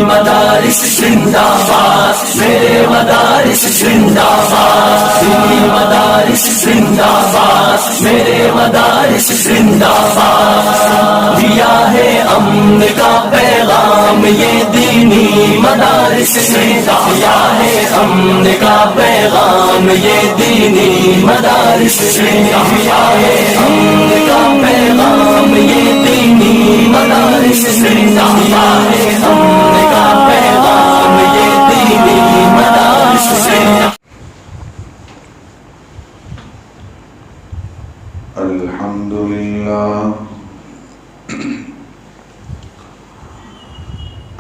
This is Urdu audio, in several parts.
مدارس زندہ باد، میرے مدارس زندہ باد، دینی مدارس زندہ باد، میرے مدارس زندہ باد، دیا ہے امن کا پیغام یہ دینی مدارس نے، دیا ہے امن کا پیغام یہ دینی مدارس نے، دیا ہے امن کا پیغام یہ دینی مدارس نے، دیا ہے امن کا پیغام یہ دینی مدارس نے۔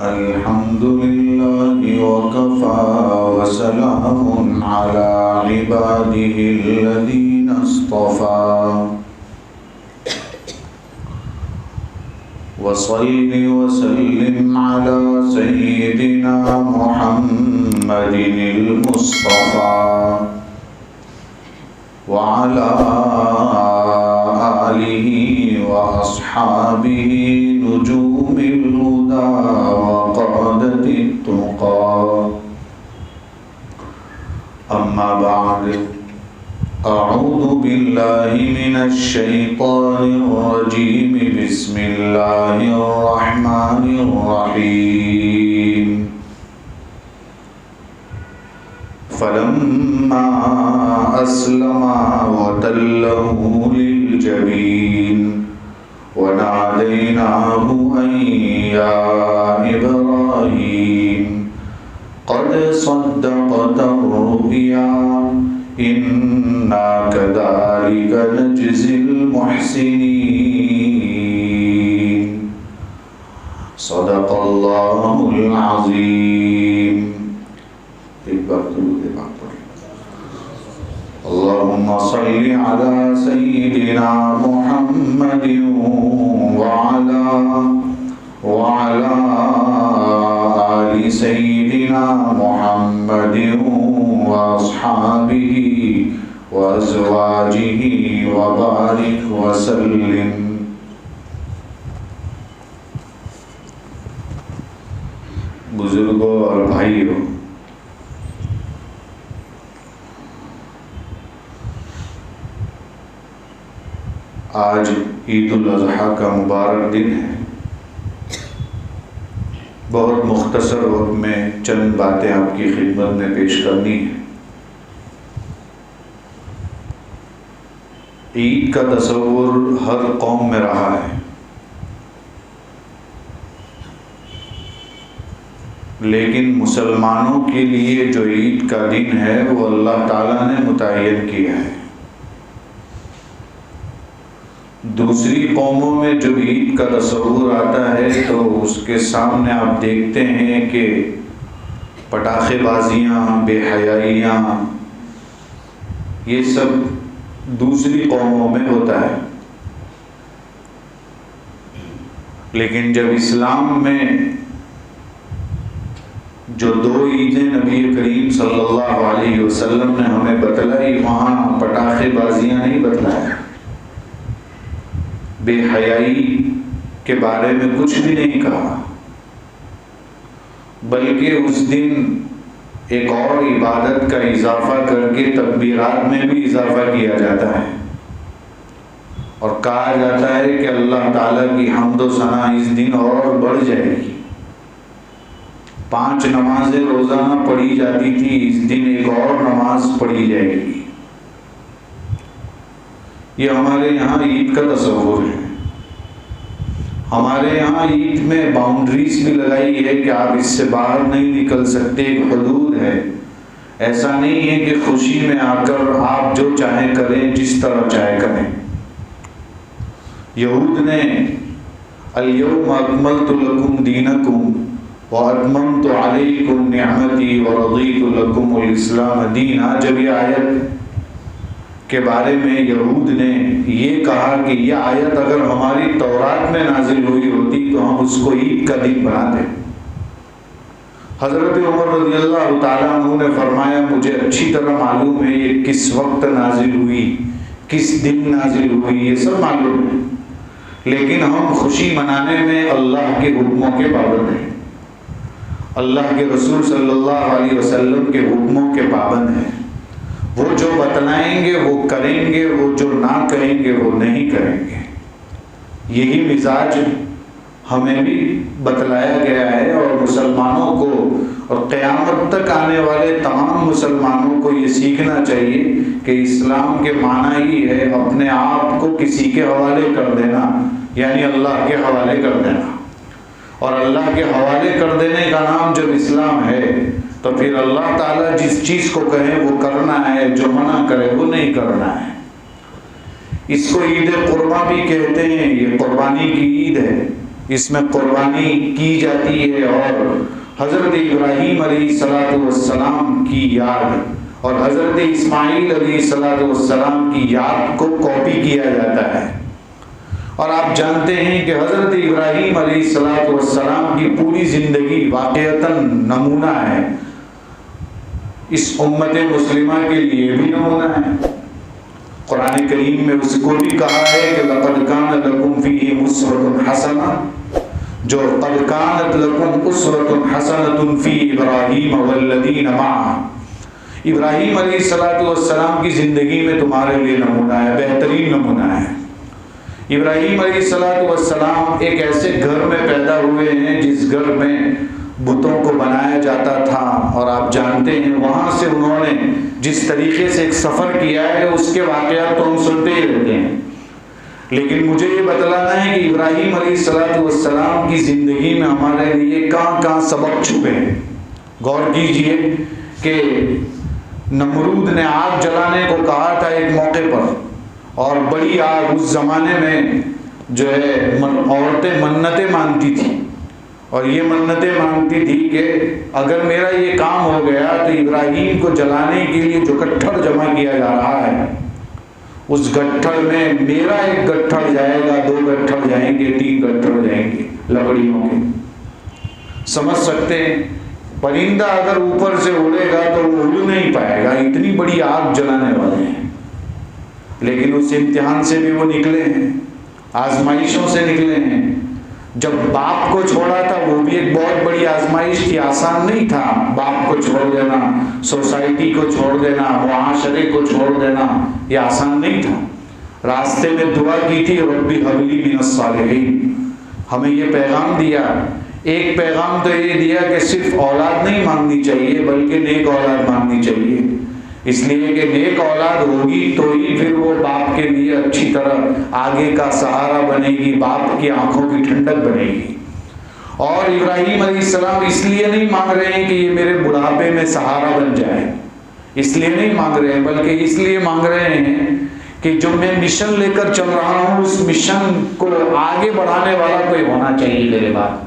الحمد لله وكفى وسلام على عباده الذين اصطفى وصل وسلم على سيدنا محمد المصطفى وعلى آله وأصحابه نجوم الهدى وقادة التقى، أما بعد، أعوذ بالله من الشيطان الرجيم، بسم الله الرحمن الرحيم، فلما أسلما وتله للجبين وناديناه أن يا إبراهيم قد صدقت الرؤيا إنا كذلك نجزي المحسنين، صدق الله العظيم۔ ایک بار درود پاک پڑھیں۔ اللهم صل على سيدنا محمد وعلى آل سيدنا محمد وأصحابه وأزواجه وبارك وسلم۔ بزرگوں اور بھائیوں، آج عید الاضحیٰ کا مبارک دن ہے۔ بہت مختصر وقت میں چند باتیں آپ کی خدمت میں پیش کرنی ہیں۔ عید کا تصور ہر قوم میں رہا ہے، لیکن مسلمانوں کے لیے جو عید کا دن ہے وہ اللہ تعالیٰ نے متعین کیا ہے۔ دوسری قوموں میں جو عید کا تصور آتا ہے تو اس کے سامنے آپ دیکھتے ہیں کہ پٹاخے بازیاں، بے حیائیاں، یہ سب دوسری قوموں میں ہوتا ہے، لیکن جب اسلام میں جو دو عیدیں نبی کریم صلی اللہ علیہ وسلم نے ہمیں بتلائی، وہاں پٹاخے بازیاں نہیں بتلایا، بے حیائی کے بارے میں کچھ بھی نہیں کہا، بلکہ اس دن ایک اور عبادت کا اضافہ کر کے تکبیرات میں بھی اضافہ کیا جاتا ہے، اور کہا جاتا ہے کہ اللہ تعالیٰ کی حمد و ثنا اس دن اور بڑھ جائے گی۔ 5 نمازیں روزانہ پڑھی جاتی تھی، اس دن ایک اور نماز پڑھی جائے گی۔ یہ ہمارے یہاں عید کا تصور ہے۔ ہمارے یہاں عید میں باؤنڈریز بھی لگائی ہے کہ آپ اس سے باہر نہیں نکل سکتے، ایک حدود ہے۔ ایسا نہیں ہے کہ خوشی میں آ کر آپ جو چاہیں کریں، جس طرح چاہے کریں۔ یہود نے الیوم اکملت لکم دینکم واتممت علیکم نعمتی ورضیت لکم الاسلام دینا، جب یہ آیت کے بارے میں یہود نے یہ کہا کہ یہ آیت اگر ہماری تورات میں نازل ہوئی ہوتی تو ہم اس کو عید کا دن بناتے۔ حضرت عمر رضی اللہ تعالیٰ عنہ نے فرمایا مجھے اچھی طرح معلوم ہے یہ کس وقت نازل ہوئی، کس دن نازل ہوئی، یہ سب معلوم ہے، لیکن ہم خوشی منانے میں اللہ کے حکموں کے پابند ہیں۔ اللہ کے رسول صلی اللہ علیہ وسلم کے حکموں کے پابند ہیں. وہ جو بتلائیں گے وہ کریں گے، وہ جو نہ کہیں گے وہ نہیں کریں گے. یہی مزاج ہمیں بھی بتلایا گیا ہے، اور مسلمانوں کو اور قیامت تک آنے والے تمام مسلمانوں کو یہ سیکھنا چاہیے کہ اسلام کے معنی ہی ہے اپنے آپ کو کسی کے حوالے کر دینا، یعنی اللہ کے حوالے کر دینا. اور اللہ کے حوالے کر دینے کا نام جب اسلام ہے تو پھر اللہ تعالیٰ جس چیز کو کہے وہ کرنا ہے، جو منع کرے وہ نہیں کرنا ہے. اس کو عید قرباں بھی کہتے ہیں. یہ قربانی کی عید ہے، اس میں قربانی کی جاتی ہے اور حضرت ابراہیم علیہ السلام کی یاد اور حضرت اسماعیل علیہ السلام کی یاد کو کاپی کیا جاتا ہے. اور آپ جانتے ہیں کہ حضرت ابراہیم علیہ السلام کی پوری زندگی واقعتاً نمونہ ہے، اس امت مسلمہ کے لیے بھی نمونہ ہے. قرآن کریم میں اس کو بھی کہا ہے کہ لَقَدْ كَانَ لَكُمْ فِيهِ أُسْوَةٌ حَسَنَةٌ، جو قَدْ كَانَتْ لَكُمْ أُسْوَةٌ حَسَنَةٌ فِي إِبْرَاهِيمَ وَالَّذِينَ مَعَهُ. ابراہیم علیہ السلام کی زندگی میں تمہارے لیے نمونہ ہے، بہترین نمونہ ہے. ابراہیم علیہ السلام ایک ایسے گھر میں پیدا ہوئے ہیں جس گھر میں بتوں کو بنایا جاتا تھا، اور آپ جانتے ہیں وہاں سے انہوں نے جس طریقے سے ایک سفر کیا ہے اس کے واقعات تو ہم سنتے ہی رہتے ہیں. لیکن مجھے یہ بتلانا ہے کہ ابراہیم علیہ السلام کی زندگی میں ہمارے لیے کہاں کہاں سبق چھپے ہیں. غور کیجئے کہ نمرود نے آگ جلانے کو کہا تھا ایک موقع پر، اور بڑی آگ اس زمانے میں جو ہے عورتیں منتیں مانگتی تھیں، اور یہ منتیں مانگتی تھی کہ اگر میرا یہ کام ہو گیا تو ابراہیم کو جلانے کے لیے جو گٹھڑ جمع کیا جا رہا ہے اس گٹھڑ میں میرا ایک گٹھڑ جائے گا، 2 گٹھڑ جائیں گے، 3 گٹھڑ جائیں گے لکڑیوں کے. سمجھ سکتے ہیں پرندہ اگر اوپر سے اڑے گا تو وہ اڑ نہیں پائے گا، اتنی بڑی آگ جلانے والے ہیں. لیکن اس امتحان سے بھی وہ نکلے ہیں، آزمائشوں سے نکلے ہیں. جب باپ کو چھوڑا تھا وہ بھی ایک بہت بڑی آزمائش تھی، آسان نہیں تھا. باپ کو چھوڑ دینا، سوسائٹی کو چھوڑ دینا، معاشرے کو چھوڑ دینا، یہ آسان نہیں تھا. راستے میں دعا کی تھی ربی هب لی من الصالحین. ہمیں یہ پیغام دیا. ایک پیغام تو یہ دیا کہ صرف اولاد نہیں مانگنی چاہیے بلکہ نیک اولاد مانگنی چاہیے، اس لیے کہ نیک اولاد ہوگی تو ہی پھر وہ باپ کے لیے اچھی طرح آگے کا سہارا بنے گی، باپ کی آنکھوں کی ٹھنڈک بنے گی. اور ابراہیم علیہ السلام اس لیے نہیں مانگ رہے ہیں کہ یہ میرے بڑھاپے میں سہارا بن جائے، اس لیے نہیں مانگ رہے ہیں، بلکہ اس لیے مانگ رہے ہیں کہ جو میں مشن لے کر چل رہا ہوں اس مشن کو آگے بڑھانے والا کوئی ہونا چاہیے میرے بعد.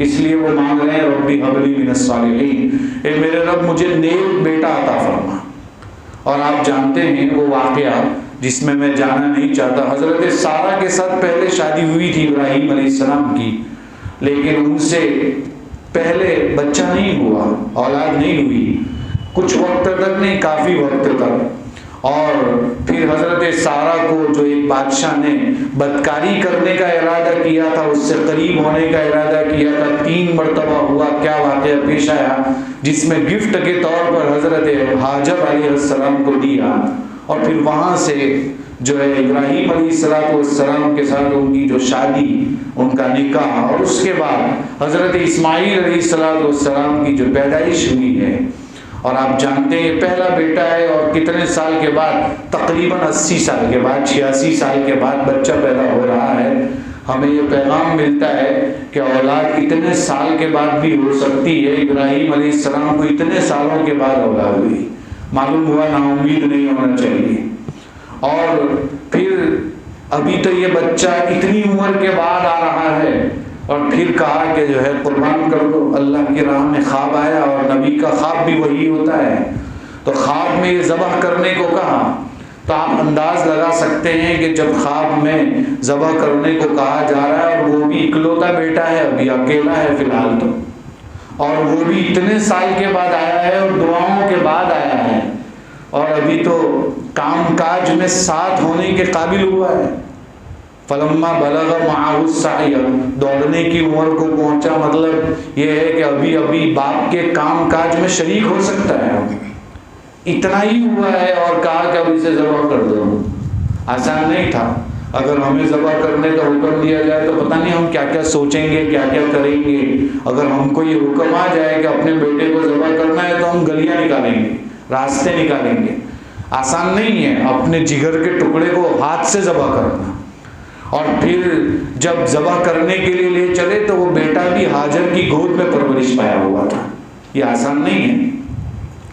اس لیے وہ مانگ رہے ہیں ربی هب لی من الصالحین، اے میرے رب مجھے نیک بیٹا عطا فرما. اور آپ جانتے ہیں وہ واقعہ جس میں جانا نہیں چاہتا، حضرت سارہ کے ساتھ پہلے شادی ہوئی تھی ابراہیم علیہ السلام کی، لیکن ان سے پہلے بچہ نہیں ہوا، اولاد نہیں ہوئی، کچھ وقت تک نہیں، کافی وقت تک. اور پھر حضرت سارہ کو جو ایک بادشاہ نے بدکاری کرنے کا ارادہ کیا تھا، اس سے قریب ہونے کا ارادہ کیا تھا، 3 مرتبہ ہوا. کیا واقعہ پیش آیا جس میں گفٹ کے طور پر حضرت ہاجر علیہ السلام کو دیا، اور پھر وہاں سے جو ہے ابراہیم علیہ السلام کے ساتھ ان کی جو شادی، ان کا نکاح، اور اس کے بعد حضرت اسماعیل علیہ السلام کی جو پیدائش ہوئی ہے. اور آپ جانتے ہیں یہ پہلا بیٹا ہے، اور کتنے سال کے بعد، تقریباً 80 سال کے بعد، 86 سال کے بعد بچہ پیدا ہو رہا ہے. ہمیں یہ پیغام ملتا ہے کہ اولاد اتنے سال کے بعد بھی ہو سکتی ہے. ابراہیم علیہ السلام کو اتنے سالوں کے بعد اولاد ہوئی، معلوم ہوا نا امید نہیں ہونا چاہیے. اور پھر ابھی تو یہ بچہ اتنی عمر کے بعد آ رہا ہے، اور پھر کہا کہ جو ہے قربان کر دو. اللہ کی راہ میں خواب آیا، اور نبی کا خواب بھی وہی ہوتا ہے، تو خواب میں یہ ذبح کرنے کو کہا. تو آپ انداز لگا سکتے ہیں کہ جب خواب میں ذبح کرنے کو کہا جا رہا ہے، اور وہ بھی اکلوتا بیٹا ہے، ابھی اکیلا ہے فی الحال تو، اور وہ بھی اتنے سال کے بعد آیا ہے اور دعاؤں کے بعد آیا ہے، اور ابھی تو کام کاج میں ساتھ ہونے کے قابل ہوا ہے. فلما بلغ معه السعی، دوڑنے کی عمر کو پہنچا، مطلب یہ ہے کہ ابھی ابھی باپ کے کام کاج میں شریک ہو سکتا ہے، اتنا ہی ہوا ہے اور کہا کہ اب اسے ذبح کر دو۔ آسان نہیں تھا، اگر ہمیں ذبح کرنے کا حکم دیا جائے تو پتہ نہیں ہم کیا کیا سوچیں گے، کیا کیا کریں گے۔ اگر ہم کو یہ حکم آ جائے کہ اپنے بیٹے کو ذبح کرنا ہے تو ہم گلیاں نکالیں گے، راستے نکالیں گے۔ آسان نہیں ہے اپنے جگر کے ٹکڑے کو ہاتھ سے ذبح کرنا، اور پھر جب ذبح کرنے کے لیے لے چلے تو وہ بیٹا بھی ہاجر کی گود میں پرورش پایا ہوا تھا۔ یہ آسان نہیں ہے،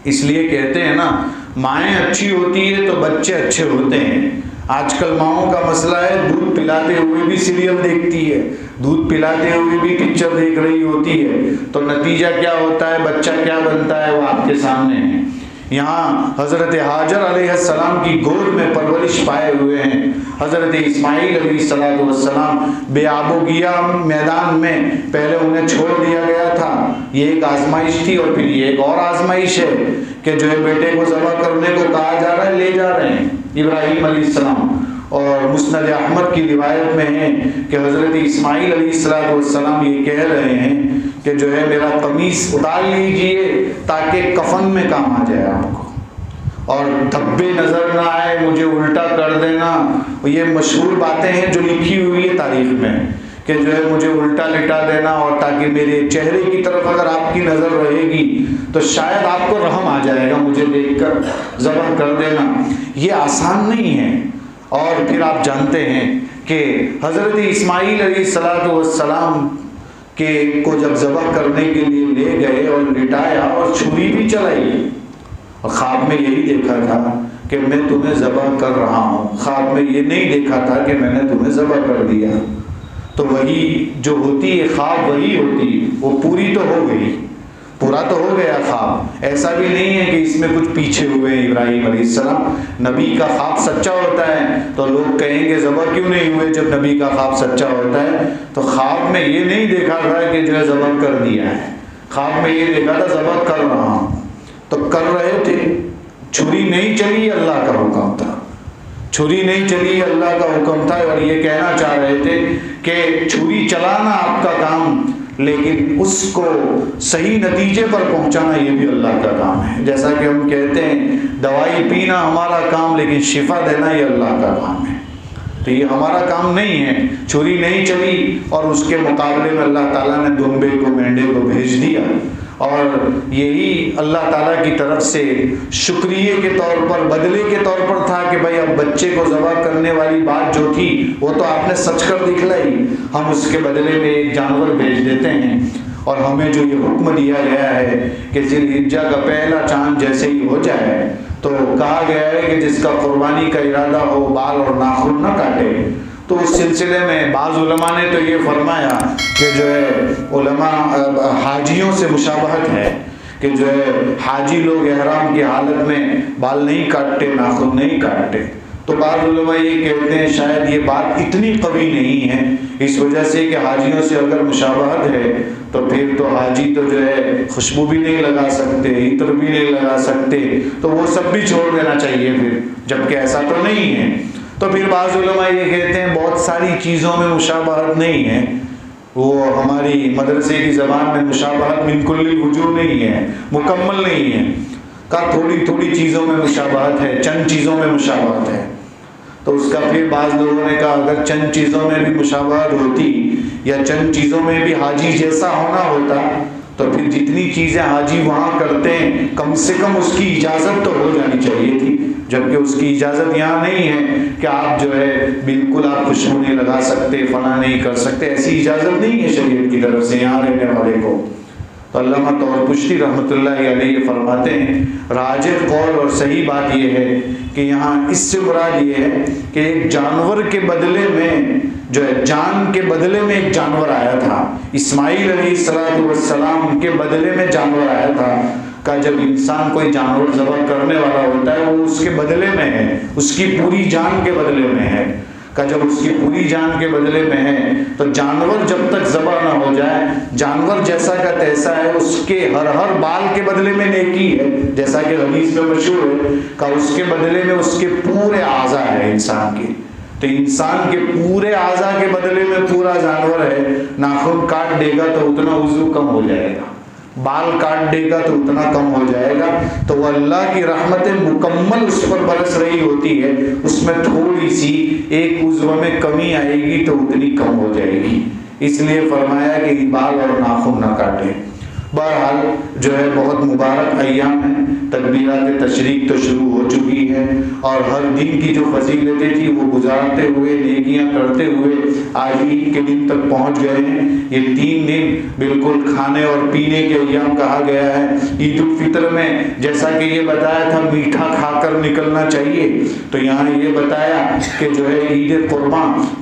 اس لیے کہتے ہیں نا مائیں اچھی ہوتی ہے تو بچے اچھے ہوتے ہیں۔ آج کل ماؤں کا مسئلہ ہے دودھ پلاتے ہوئے بھی سیریل دیکھتی ہے، دودھ پلاتے ہوئے بھی پکچر دیکھ رہی ہوتی ہے، تو نتیجہ کیا ہوتا ہے، بچہ کیا بنتا ہے وہ آپ کے سامنے ہے۔ یہاں حضرت ہاجر علیہ السلام کی گود میں پرورش پائے ہوئے ہیں، حضرت اسماعیل علیہ السلام بے آب و گیا میدان میں پہلے انہیں چھوڑ دیا گیا تھا، یہ ایک آزمائش تھی، اور پھر یہ ایک اور آزمائش ہے کہ جو ہے بیٹے کو ذبح کرنے کو کہا جا رہا ہے، لے جا رہے ہیں ابراہیم علیہ السلام۔ اور مسند احمد کی روایت میں ہے کہ حضرت اسماعیل علیہ السلام یہ کہہ رہے ہیں کہ جو ہے میرا قمیص اتار لیجئے تاکہ کفن میں کام آ جائے آپ کو، اور دھبے نظر نہ آئے، مجھے الٹا کر دینا۔ یہ مشہور باتیں ہیں جو لکھی ہوئی ہے تاریخ میں کہ جو ہے مجھے الٹا لٹا دینا، اور تاکہ میرے چہرے کی طرف اگر آپ کی نظر رہے گی تو شاید آپ کو رحم آ جائے گا، مجھے دیکھ کر ذبح کر دینا۔ یہ آسان نہیں ہے۔ اور پھر آپ جانتے ہیں کہ حضرت اسماعیل علیہ السلام کو جب ذبح کرنے کے لیے لے گئے اور لٹایا اور چھری بھی چلائی، اور خواب میں یہی دیکھا تھا کہ میں تمہیں ذبح کر رہا ہوں، خواب میں یہ نہیں دیکھا تھا کہ میں نے تمہیں ذبح کر دیا۔ تو وہی جو ہوتی ہے خواب وہی ہوتی، وہ پوری تو ہو گئی، پورا تو ہو گیا خواب۔ ایسا بھی نہیں ہے کہ اس میں کچھ پیچھے ہوئے ابراہیم علیہ السلام۔ نبی کا خواب سچا ہوتا ہے تو لوگ کہیں گے ذبح کیوں نہیں ہوئے جب نبی کا خواب سچا ہوتا ہے؟ تو خواب میں یہ نہیں دیکھا تھا کہ جو ہے ذبح کر دیا ہے، خواب میں یہ دیکھا تھا ذبح کر رہا ہوں، تو کر رہے تھے۔ چھری نہیں چلی، اللہ کا حکم تھا، چھری نہیں چلی، اللہ کا حکم تھا۔ اور یہ کہنا چاہ رہے تھے کہ چھری چلانا آپ کا کام، لیکن اس کو صحیح نتیجے پر پہنچانا یہ بھی اللہ کا کام ہے۔ جیسا کہ ہم کہتے ہیں دوائی پینا ہمارا کام، لیکن شفا دینا یہ اللہ کا کام ہے، تو یہ ہمارا کام نہیں ہے۔ چھری نہیں چلی، اور اس کے مقابلے میں اللہ تعالیٰ نے دمبے کو، مینڈے کو بھیج دیا، اور یہی اللہ تعالیٰ کی طرف سے شکریہ کے طور پر، بدلے کے طور پر تھا کہ بھائی اب بچے کو ذبح کرنے والی بات جو تھی وہ تو آپ نے سچ کر دکھلائی، ہم اس کے بدلے میں ایک جانور بھیج دیتے ہیں۔ اور ہمیں جو یہ حکم دیا گیا ہے کہ ذی الحجہ کا پہلا چاند جیسے ہی ہو جائے تو کہا گیا ہے کہ جس کا قربانی کا ارادہ ہو بال اور ناخن نہ کاٹے۔ تو اس سلسلے میں بعض علماء نے تو یہ فرمایا کہ جو ہے علماء حاجیوں سے مشابہت ہے کہ جو ہے حاجی لوگ احرام کی حالت میں بال نہیں کاٹتے، ناخن نہیں کاٹتے۔ تو بعض علماء یہ کہتے ہیں شاید یہ بات اتنی قوی نہیں ہے، اس وجہ سے کہ حاجیوں سے اگر مشابہت ہے تو پھر تو حاجی تو جو ہے خوشبو بھی نہیں لگا سکتے، عطر بھی نہیں لگا سکتے، تو وہ سب بھی چھوڑ دینا چاہیے پھر، جبکہ ایسا تو نہیں ہے۔ تو پھر بعض علماء یہ کہتے ہیں بہت ساری چیزوں میں مشابہت نہیں ہے، وہ ہماری مدرسے کی زبان میں مشابہت من کل الوجوہ نہیں ہے، مکمل نہیں ہے، کا تھوڑی تھوڑی چیزوں میں مشابہت ہے، چند چیزوں میں مشابہت ہے۔ تو اس کا پھر بعض لوگوں نے کہا اگر چند چیزوں میں بھی مشابہت ہوتی یا چند چیزوں میں بھی حاجی جیسا ہونا ہوتا تو پھر جتنی چیزیں حاجی وہاں کرتے ہیں کم سے کم اس کی اجازت تو ہو جانی چاہیے تھی، جبکہ اس کی اجازت یہاں نہیں ہے کہ آپ جو ہے بالکل آپ خوشبو نہیں لگا سکتے، فنا نہیں کر سکتے، ایسی اجازت نہیں ہے شریعت کی طرف سے یہاں رہنے والے کو۔ تو علامہ طور پشتی رحمۃ اللہ علیہ فرماتے ہیں راجح قول اور صحیح بات یہ ہے کہ یہاں اس سے مراد یہ ہے کہ ایک جانور کے بدلے میں جو ہے جان کے بدلے میں ایک جانور آیا تھا، اسماعیل علیہ السلام کے بدلے میں جانور آیا تھا۔ کا جب انسان کوئی جانور ذبح کرنے والا ہوتا ہے وہ اس کے بدلے میں ہے، اس کی پوری جان کے بدلے میں ہے، کا جب اس کی پوری جان کے بدلے میں ہے تو جانور جب تک ذبح نہ ہو جائے جانور جیسا کا تیسا ہے، اس کے ہر بال کے بدلے میں نیکی ہے، جیسا کہ حدیث میں مشہور ہے کہ اس کے بدلے میں اس کے پورے اعضاء ہے انسان کے، تو انسان کے پورے اعضاء کے بدلے میں پورا جانور ہے، ناخن کاٹ دے گا تو اتنا وضو کم ہو جائے گا، بال کاٹ دے گا تو اتنا کم ہو جائے گا. تو وہ اللہ کی رحمت مکمل اس پر برس رہی ہوتی ہے، اس میں تھوڑی سی ایک عضو میں کمی آئے گی تو اتنی کم ہو جائے گی. اس لیے فرمایا کہ بال اور ناخن نہ کاٹیں. بہرحال جو ہے بہت مبارک ایام ہیں، تکبیرات تشریق تو شروع ہو چکی ہے، اور ہر دن کی جو فضیلتیں تھی وہ گزارتے ہوئے، نیکیاں کرتے ہوئے آج عید کے دن تک پہنچ گئے ہیں. یہ 3 دن بالکل کھانے اور پینے کے ایام کہا گیا ہے. عید الفطر میں جیسا کہ یہ بتایا تھا میٹھا کھا کر نکلنا چاہیے، تو یہاں یہ بتایا کہ جو ہے عید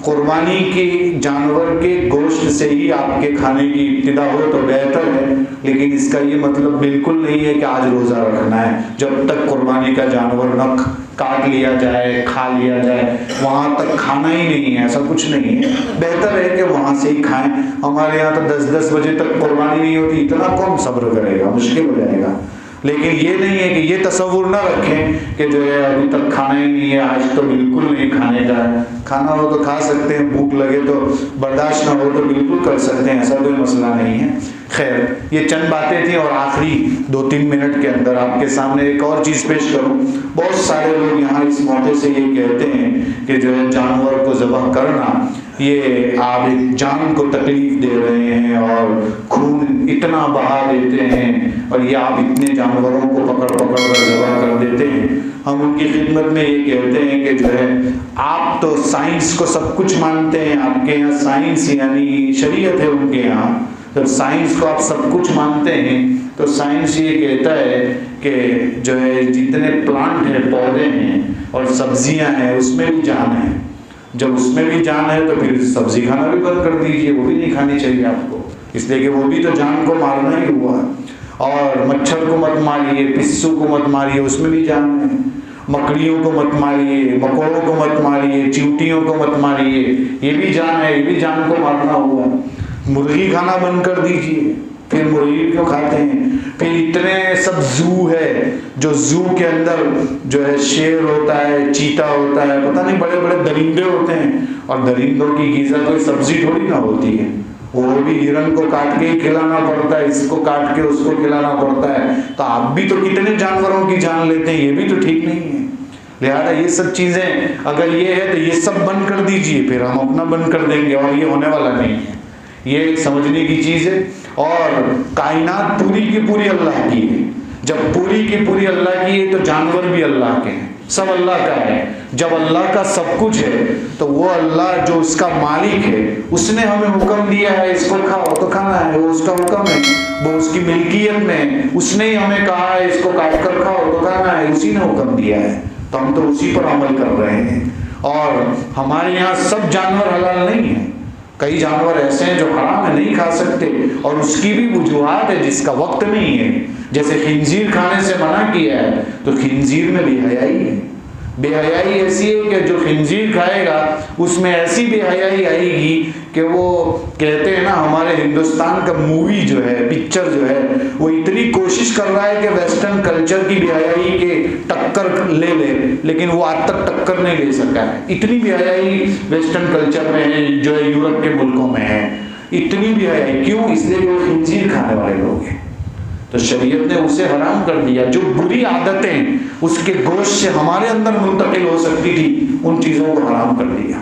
قربانی کے جانور کے گوشت سے ہی آپ کے کھانے کی ابتدا ہو تو بہتر ہے. لیکن اس کا یہ مطلب بالکل نہیں ہے کہ آج روزہ رکھنا ہے، جب تک قربانی کا جانور نہ کاٹ لیا جائے، کھا لیا جائے، وہاں تک کھانا ہی نہیں ہے. ایسا کچھ نہیں ہے، بہتر ہے کہ وہاں سے ہی کھائیں. ہمارے یہاں تو 10 بجے تک قربانی نہیں ہوتی، اتنا کون صبر کرے گا، مشکل ہو جائے گا. لیکن یہ نہیں ہے کہ یہ تصور نہ رکھیں کہ جو ہے ابھی تک کھانا ہی نہیں ہے، آج تو بالکل نہیں کھانے کا ہے. کھانا ہو تو کھا سکتے ہیں، بھوک لگے تو برداشت نہ ہو تو بالکل کر سکتے ہیں، ایسا کوئی مسئلہ نہیں ہے. خیر، یہ چند باتیں تھیں، اور آخری 2-3 منٹ کے اندر آپ کے سامنے ایک اور چیز پیش کروں. بہت سارے لوگ یہاں اس موقع سے یہ کہتے ہیں کہ جو ہے جانور کو ذبح کرنا، یہ آپ ایک جان کو تکلیف دے رہے ہیں اور خون اتنا بہا دیتے ہیں، اور یہ آپ اتنے جانوروں کو پکڑ کر ذبح کر دیتے ہیں. ہم ان کی خدمت میں یہ کہتے ہیں کہ جو ہے آپ تو سائنس کو سب کچھ مانتے ہیں، آپ کے یہاں سائنس یعنی شریعت ہے ان کے یہاں. جب سائنس کو آپ سب کچھ مانتے ہیں تو سائنس یہ کہتا ہے کہ جو ہے جتنے پلانٹ ہیں، پودے ہیں اور سبزیاں ہیں، اس میں بھی جان ہے. جب اس میں بھی جان ہے تو پھر سبزی کھانا بھی بند کر دیجئے، وہ بھی نہیں کھانی چاہیے آپ کو، اس لیے کہ وہ بھی تو جان کو مارنا ہی ہوا. اور مچھر کو مت ماریے، پسو کو مت ماریے، اس میں بھی جان ہے. مکڑیوں کو مت ماریے، مکوڑوں کو مت ماریے، چیونٹیوں کو مت ماریے، یہ بھی جان ہے، یہ بھی جان کو مارنا ہوا. مرغی کھانا بند کر دیجئے، پھر مرغی کیوں کھاتے ہیں؟ پھر اتنے سب زو ہے، جو زو کے اندر جو ہے شیر ہوتا ہے، چیتا ہوتا ہے، پتہ نہیں بڑے بڑے درندے ہوتے ہیں، اور درندوں کی غذا کوئی سبزی تھوڑی نہ ہوتی ہے. وہ بھی ہرن کو کاٹ کے ہی کھلانا پڑتا ہے، اس کو کاٹ کے اس کو کھلانا پڑتا ہے. تو آپ بھی تو کتنے جانوروں کی جان لیتے ہیں، یہ بھی تو ٹھیک نہیں ہے. لہذا یہ سب چیزیں اگر یہ ہے تو یہ سب بند کر دیجئے، پھر ہم اپنا بند کر دیں گے، اور یہ ہونے والا نہیں ہے. یہ ایک سمجھنے کی چیز ہے. اور کائنات پوری کی پوری اللہ کی ہے. جب پوری کی پوری اللہ کی ہے تو جانور بھی اللہ کے ہیں، سب اللہ کا ہے. جب اللہ کا سب کچھ ہے تو وہ اللہ جو اس کا مالک ہے، اس نے ہمیں حکم دیا ہے اس کو کھاؤ تو کھانا ہے، وہ اس کا حکم ہے، وہ اس کی ملکیت میں، اس نے ہی ہمیں کہا ہے اس کو کاٹ کر کھاؤ تو کھانا ہے، اسی نے حکم دیا ہے، تو ہم تو اسی پر عمل کر رہے ہیں. اور ہمارے یہاں سب جانور حلال نہیں ہیں، کئی جانور ایسے ہیں جو حرام ہے، نہیں کھا سکتے، اور اس کی بھی وجوہات ہے جس کا وقت نہیں ہے. جیسے خنزیر کھانے سے منع کیا ہے تو خنزیر میں بے حیائی ہے. بے حیائی ایسی ہے کہ جو خنزیر کھائے گا اس میں ایسی بے حیائی آئے گی کہ وہ کہتے ہیں نا، ہمارے ہندوستان کا مووی جو ہے، پکچر جو ہے، وہ اتنی کوشش کر رہا ہے کہ ویسٹرن کلچر کی بے حیائی کے ٹکر لے لے، لیکن وہ آج تک ٹکر نہیں لے سکا ہے. اتنی بے حیائی ویسٹرن کلچر میں ہے، جو ہے یورپ کے ملکوں میں ہے. اتنی بے حیائی کیوں؟ اس لیے کہ وہ خنزیر کھانے والے لوگ ہیں. تو شریعت نے اسے حرام کر دیا. جو بری عادتیں اس کے گوشت سے ہمارے اندر منتقل ہو سکتی تھی، ان چیزوں کو حرام کر دیا.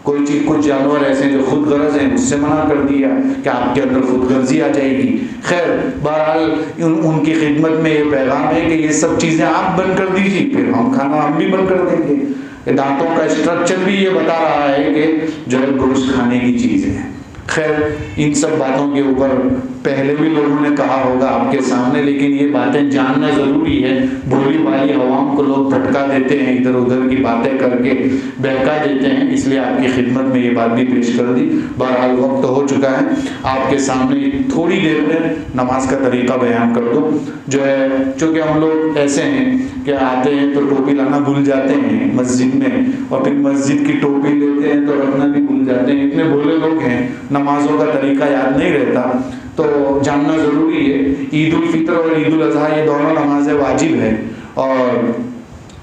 کوئی چیز، کچھ جانور ایسے جو خود غرض ہیں، اس سے منع کر دیا کہ آپ کے اندر خود غرضی آ جائے گی. خیر، بہرحال ان کی خدمت میں یہ پیغام ہے کہ یہ سب چیزیں آپ بند کر دیجیے، پھر کھانا ہم بھی بند کر دیں گے. دانتوں کا اسٹرکچر بھی یہ بتا رہا ہے کہ جو ہے گوشت کھانے کی چیز ہے. خیر، ان سب باتوں کے اوپر پہلے بھی لوگوں نے کہا ہوگا آپ کے سامنے، لیکن یہ باتیں جاننا ضروری ہے. بھولی بھالی عوام کو لوگ بھٹکا دیتے ہیں، ادھر ادھر کی باتیں کر کے بہکا دیتے ہیں، اس لیے آپ کی خدمت میں یہ بات بھی پیش کر دی. بہرحال وقت ہو چکا ہے، آپ کے سامنے تھوڑی دیر میں نماز کا طریقہ بیان کر دو. جو ہے چونکہ ہم لوگ ایسے ہیں کہ آتے ہیں تو ٹوپی لانا بھول جاتے ہیں مسجد میں، اور پھر مسجد کی ٹوپی لیتے ہیں تو رکھنا بھی بھول جاتے ہیں. اتنے بھولے لوگ ہیں، نمازوں کا طریقہ یاد نہیں رہتا، تو جاننا ضروری ہے. عید الفطر اور عید الاضحیٰ یہ دونوں نمازیں واجب ہیں، اور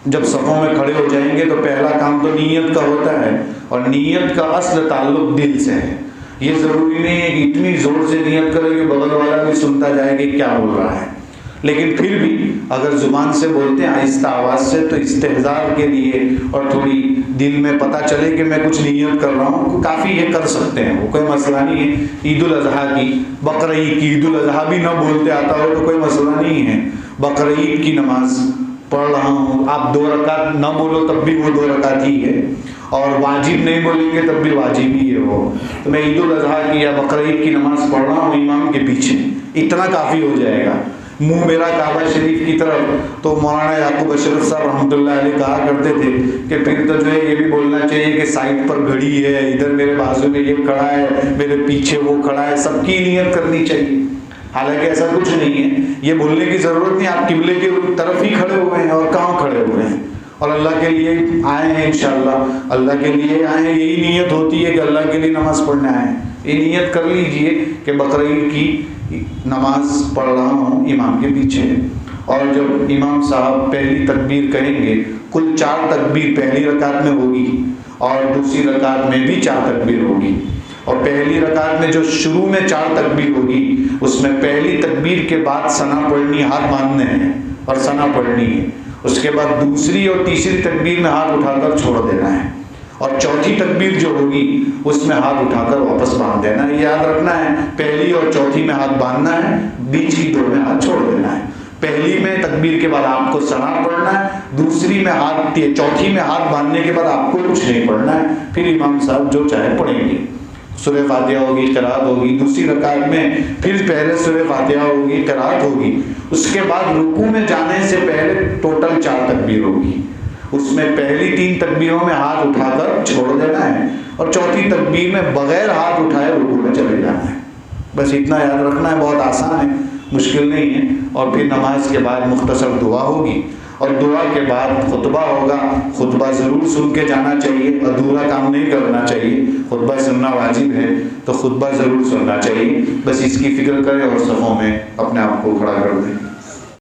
جب صفوں میں کھڑے ہو جائیں گے تو پہلا کام تو نیت کا ہوتا ہے، اور نیت کا اصل تعلق دل سے ہے۔ یہ ضروری نہیں ہے کہ اتنی زور سے نیت کرے کہ بغل والا بھی سنتا جائے کہ کیا بول رہا ہے، لیکن پھر بھی اگر زبان سے بولتے ہیں آہستہ آواز سے تو استحضار کے لیے اور تھوڑی دل میں پتہ چلے کہ میں کچھ نیت کر رہا ہوں، کافی یہ کر سکتے ہیں، وہ کوئی مسئلہ نہیں ہے۔ عید الاضحیٰ کی، بقر عید کی، عید الاضحیٰ بھی نہ بولتے آتا ہو تو کوئی مسئلہ نہیں ہے۔ بقر عید کی نماز پڑھ رہا ہوں، آپ 2 رکعت نہ بولو تب بھی وہ 2 رکعت ہی ہے، اور واجب نہیں بولیں گے تب بھی واجب ہی ہے وہ، تو میں عید الاضحیٰ کی یا بقر عید کی نماز پڑھ رہا ہوں امام کے پیچھے، اتنا کافی ہو جائے گا۔ منہ میرا کعبہ شریف کی طرف، تو مولانا یعقوب اشرف صاحب رحمۃ اللہ علیہ کہا کرتے تھے کہ پھر تو جو ہے یہ بھی بولنا چاہیے کہ سائڈ پر گھڑی ہے، ادھر میرے بازو میں یہ کھڑا ہے، میرے پیچھے وہ کھڑا ہے، سب کی نیت کرنی چاہیے۔ حالانکہ ایسا کچھ نہیں ہے، یہ بولنے کی ضرورت نہیں، آپ قبلے کی طرف ہی کھڑے ہوئے ہیں، اور کہاں کھڑے ہوئے ہیں، اور اللہ کے لیے آئے ہیں، انشاءاللہ اللہ کے لیے آئے ہیں، یہی نیت ہوتی ہے کہ اللہ کے لیے نماز پڑھنے آئے ہیں۔ یہ نیت کر لیجئے کہ بقر عید کی نماز پڑھ رہا ہوں امام کے پیچھے، اور جب امام صاحب پہلی تکبیر کہیں گے، کل 4 تکبیر پہلی رکعت میں ہوگی اور دوسری رکعت میں بھی 4 تکبیر ہوگی، اور پہلی رکعت میں جو شروع میں 4 تکبیر ہوگی اس میں پہلی تکبیر کے بعد ثنا پڑھنی، ہاتھ باندھنے ہیں اور ثنا پڑھنی ہے، اس کے بعد دوسری اور تیسری تکبیر میں ہاتھ اٹھا کر چھوڑ دینا ہے، اور چوتھی تکبیر جو ہوگی اس میں ہاتھ اٹھا کر واپس باندھ دینا ہے۔ یہ یاد رکھنا ہے، پہلی اور چوتھی میں ہاتھ باندھنا ہے، بیچ کی 2 میں ہاتھ چھوڑ دینا ہے۔ پہلی میں تکبیر کے بعد آپ کو ثنا پڑھنا ہے، دوسری میں چوتھی میں ہاتھ باندھنے کے بعد آپ کو کچھ نہیں پڑھنا ہے، پھر امام صاحب جو چاہے پڑھیں گے، سورہ فاتحہ ہوگی، قرات ہوگی، دوسری رکعت میں پھر پہلے سورہ فاتحہ ہوگی، قرات ہوگی، اس کے بعد رکوع میں جانے سے پہلے ٹوٹل 4 تکبیر ہوگی، اس میں پہلی 3 تکبیروں میں ہاتھ اٹھا کر چھوڑ دینا ہے، اور چوتھی تکبیر میں بغیر ہاتھ اٹھائے رکوع میں چلے جانا ہے۔ بس اتنا یاد رکھنا ہے، بہت آسان ہے، مشکل نہیں ہے۔ اور پھر نماز کے بعد مختصر دعا ہوگی، اور دعا کے بعد خطبہ ہوگا، خطبہ ضرور سن کے جانا چاہیے، ادھورا کام نہیں کرنا چاہیے، خطبہ سننا واجب ہے تو خطبہ ضرور سننا چاہیے، بس اس کی فکر کریں اور صفوں میں اپنے آپ کو کھڑا کر دیں۔